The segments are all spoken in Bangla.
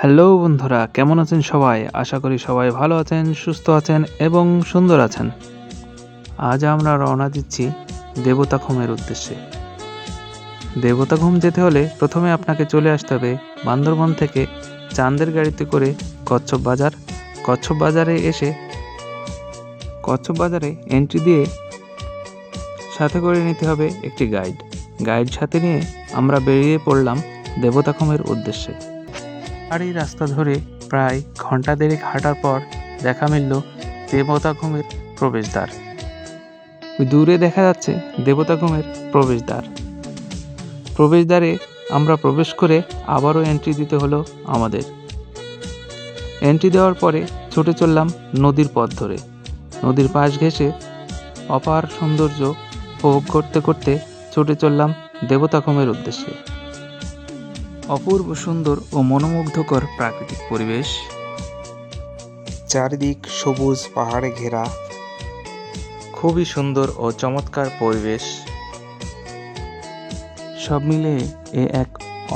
হ্যালো বন্ধুরা, কেমন আছেন সবাই? আশা করি সবাই ভালো আছেন, সুস্থ আছেন এবং সুন্দর আছেন। আজ আমরা রওনা দিচ্ছি দেবতাখুমের উদ্দেশ্যে। দেবতাখুম যেতে হলে প্রথমে আপনাকে চলে আসতে হবে বান্দরবন থেকে চাঁদের গাড়িতে করে কচ্ছপ বাজার। কচ্ছপ বাজারে এসে কচ্ছপ বাজারে এন্ট্রি দিয়ে সাথে করে নিতে হবে একটি গাইড সাথে নিয়ে আমরা বেরিয়ে পড়লাম দেবতাখুমের উদ্দেশ্যে। আর এই রাস্তা ধরে প্রায় ঘন্টা দেড়েক হাঁটার পর দেখা মিলল দেবতাখুমের প্রবেশদ্বার। দূরে দেখা যাচ্ছে দেবতাখুমের প্রবেশদ্বারে আমরা প্রবেশ করে আবারও এন্ট্রি দিতে হলো আমাদের। এন্ট্রি দেওয়ার পরে ছুটে চললাম নদীর পথ ধরে। নদীর পাশ ঘেঁষে অপার সৌন্দর্য উপভোগ করতে করতে ছুটে চললাম দেবতাখুমের উদ্দেশ্যে। অপূর্ব সুন্দর ও মনোমুগ্ধকর প্রাকৃতিক পরিবেশ, চারিদিক সবুজ পাহাড়ে ঘেরা। খুবই সুন্দর ও চমৎকার পরিবেশ, সব মিলিয়ে এ এক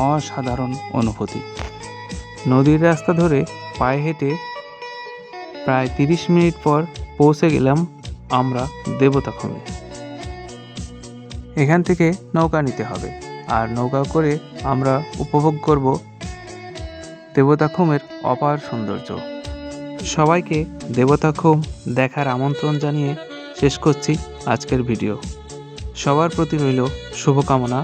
অসাধারণ অনুভূতি। নদীর রাস্তা ধরে পায়ে হেঁটে প্রায় 30 মিনিট পর পৌঁছে গেলাম আমরা দেবতাখুমে। এখান থেকে নৌকা নিতে হবে, আর নৌকা করে আমরা উপভোগ করব দেবতাখুমের অপার সৌন্দর্য। সবাইকে দেবতাখুম দেখার আমন্ত্রণ জানিয়ে শেষ করছি আজকের ভিডিও। সবার প্রতি রইল শুভকামনা।